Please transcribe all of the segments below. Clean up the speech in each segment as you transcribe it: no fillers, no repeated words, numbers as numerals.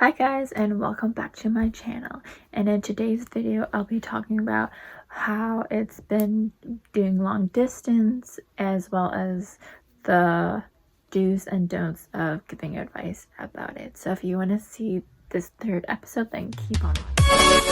Hi guys, and welcome back to my channel. And in today's video I'll be talking about how it's been doing long distance, as well as the do's and don'ts of giving advice about it. So if you want to see this third episode, then keep on watching.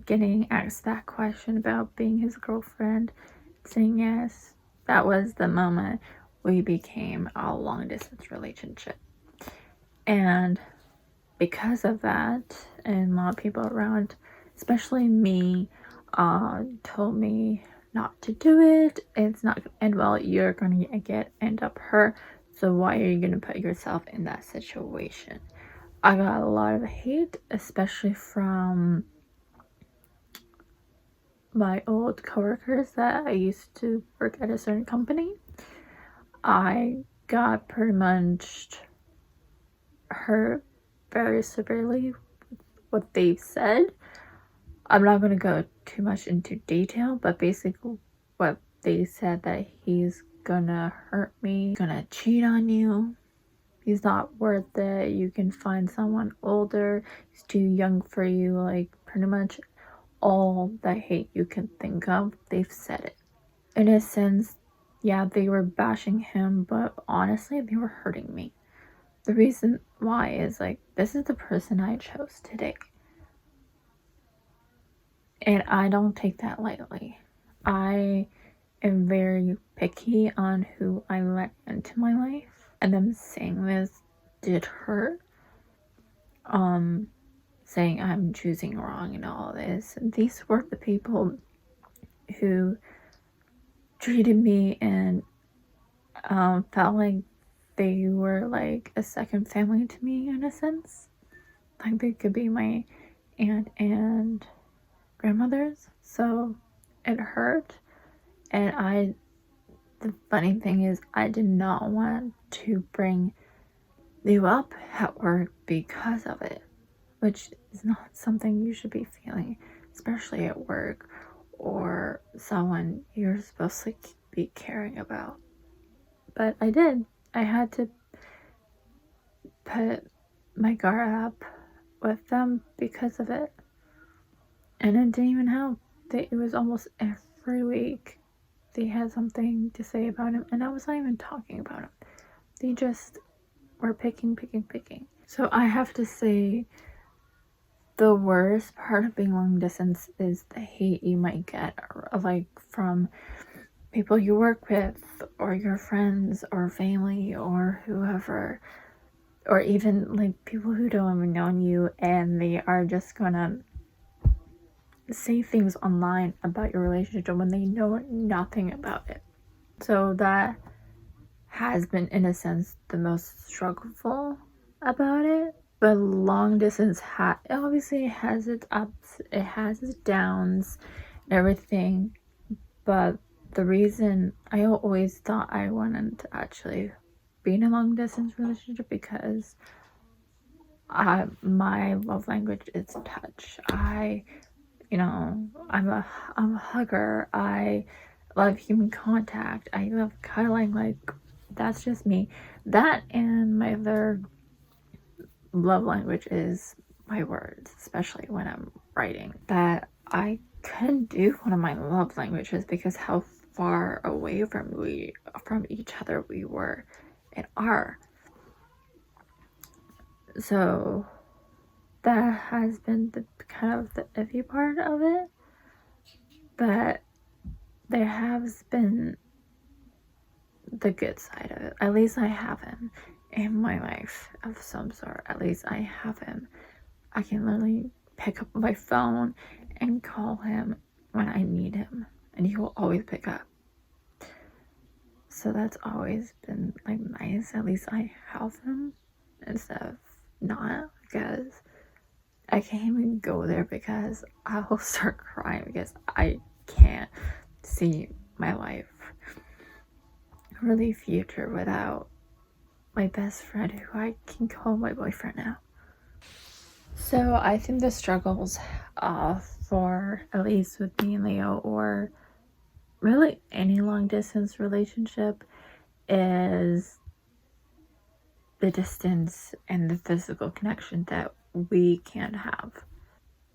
Getting asked that question about being his girlfriend, saying yes, that was the moment we became a long distance relationship. And because of that, and a lot of people around, especially me, told me not to do it. It's not gonna end well. You're gonna end up hurt. So why are you gonna put yourself in that situation? I got a lot of hate, especially from my old coworkers that I used to work at a certain company. I got pretty much hurt very severely with what they said. I'm not going to go too much into detail, but basically what they said, that he's gonna hurt me, gonna cheat on you, he's not worth it, you can find someone older, he's too young for you, like pretty much all the hate you can think of, they've said it. In a sense, yeah, they were bashing him, but honestly, they were hurting me. The reason why is, like, this is the person I chose to date. And I don't take that lightly. I am very picky on who I let into my life. And them saying this did hurt. Saying I'm choosing wrong and all this. And these were the people who treated me and felt like they were like a second family to me, in a sense. Like they could be my aunt and grandmothers. So it hurt. And the funny thing is, I did not want to bring you up at work because of it, which is not something you should be feeling, especially at work or someone you're supposed to be caring about. But I did. I had to put my guard up with them because of it. And it didn't even help. It was almost every week they had something to say about him, and I was not even talking about him. They just were picking. So I have to say, the worst part of being long distance is the hate you might get, like from people you work with, or your friends, or family, or whoever, or even like people who don't even know you, and they are just gonna say things online about your relationship when they know nothing about it. So that has been, in a sense, the most struggleful about it. But long distance obviously has its ups, it has its downs, and everything. But the reason I always thought I wanted to actually be in a long distance relationship, because my love language is touch. I'm a hugger. I love human contact. I love cuddling. Like, that's just me. That, and my other love language is my words, especially when I'm writing. That I couldn't do one of my love languages because how far away from each other we were and are. So that has been the kind of the iffy part of it. But there has been the good side of it. At least I have him in my life of some sort. At least I have him. I can literally pick up my phone and call him when I need him, and he will always pick up. So that's always been like nice. At least I have him instead of not, because I can't even go there because I will start crying because I can't see my life really future without my best friend, who I can call my boyfriend now. So I think the struggles for, at least with me and Leo, or really any long distance relationship, is the distance and the physical connection that we can't have.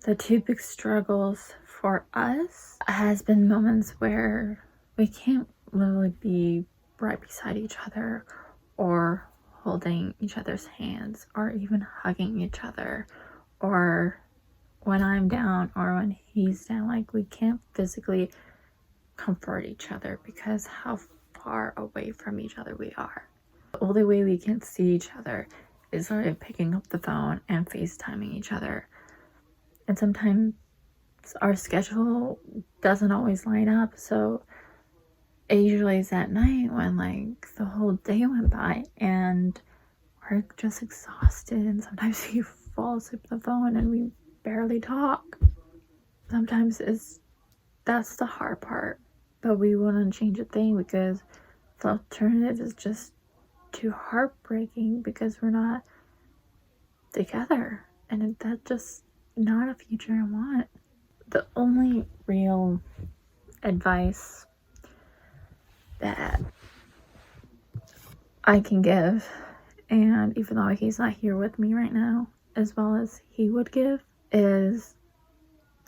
The two big struggles for us has been moments where we can't literally be right beside each other, or holding each other's hands, or even hugging each other, or when I'm down or when he's down. Like, we can't physically comfort each other because how far away from each other we are. The only way we can see each other is sort of picking up the phone and FaceTiming each other. And sometimes our schedule doesn't always line up, so it usually is at night when like the whole day went by and we're just exhausted, and sometimes we fall asleep on the phone and we barely talk. Sometimes that's the hard part, but we wouldn't change a thing because the alternative is just too heartbreaking because we're not together, and that's just not a future I want. The only real advice that I can give, and even though he's not here with me right now, as well as he would give, is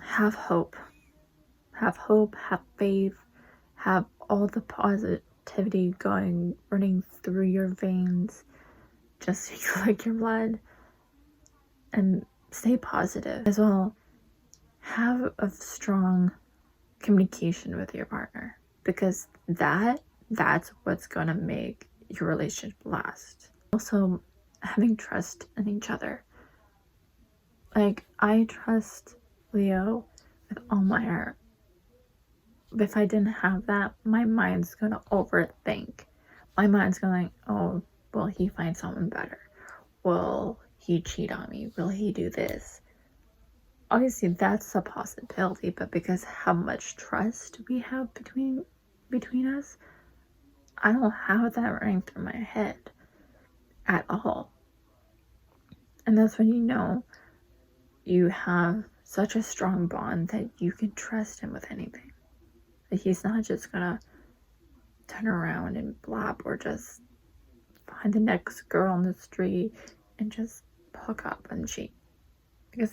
have hope. Have hope, have faith, have all the positivity running through your veins, just so you like your blood, and stay positive as well. Have a strong communication with your partner, because that's what's gonna make your relationship last. Also, having trust in each other. Like, I trust Leo with all my heart. If I didn't have that, my mind's gonna overthink. My mind's going, oh, will he find someone better? Will he cheat on me? Will he do this? Obviously, that's a possibility, but because how much trust we have between us, I don't have that running through my head at all. And that's when you know you have such a strong bond that you can trust him with anything. That he's not just gonna turn around and blab, or just find the next girl on the street and just hook up and cheat. Because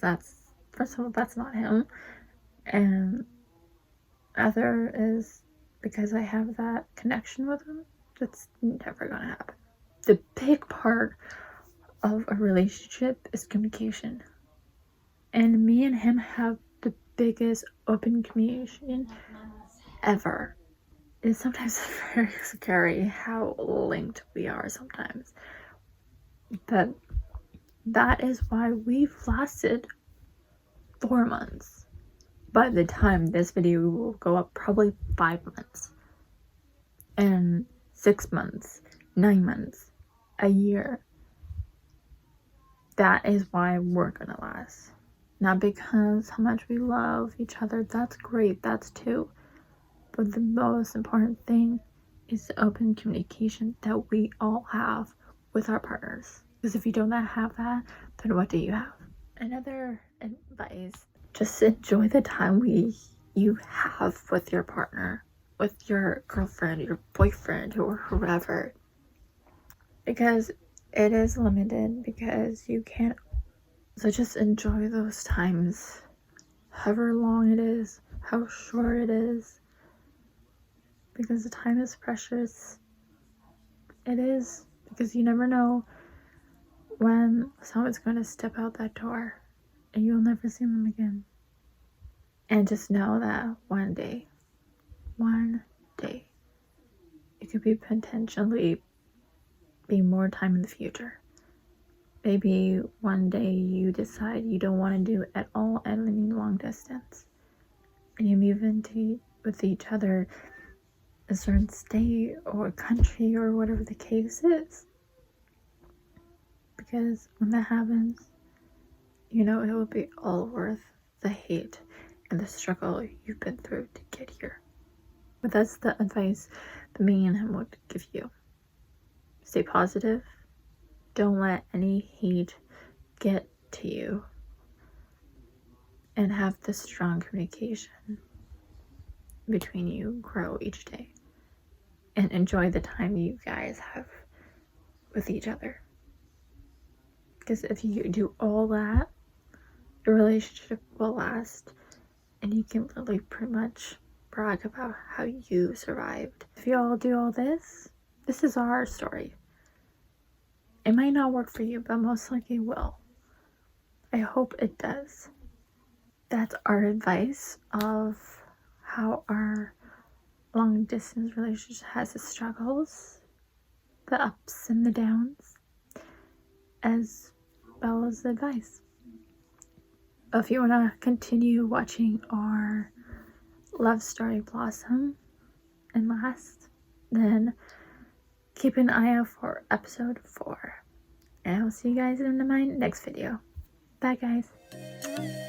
first of all, that's not him. And other is because I have that connection with him, that's never gonna happen. The big part of a relationship is communication. And me and him have the biggest open communication ever. It's sometimes very scary how linked we are sometimes. But that is why we've lasted 4 months. By the time this video will go up, probably 5 months. And 6 months, 9 months, a year. That is why we're gonna last. Not because how much we love each other, that's great, that's too. But the most important thing is the open communication that we all have with our partners. Because if you don't have that, then what do you have? Another advice, just enjoy the time you have with your partner, with your girlfriend, your boyfriend, or whoever. Because it is limited, because you can't. So just enjoy those times, however long it is, how short it is. Because the time is precious. It is, because you never know when someone's going to step out that door and you'll never see them again. And just know that one day, it could be potentially be more time in the future. Maybe one day you decide you don't want to do at all any long distance, and you move with each other a certain state or country or whatever the case is. Because when that happens, you know it will be all worth the hate and the struggle you've been through to get here. But that's the advice that me and him would give you. Stay positive, Don't let any hate get to you, and have the strong communication between you grow each day, and enjoy the time you guys have with each other. Because if you do all that, the relationship will last, and you can literally pretty much brag about how you survived. If you all do all this is our story. It might not work for you, but most likely will. I hope it does. That's our advice of how our long distance relationship has its struggles, the ups and the downs, as well as advice. If you want to continue watching our love story blossom and last, then keep an eye out for episode 4. And I will see you guys in my next video. Bye, guys.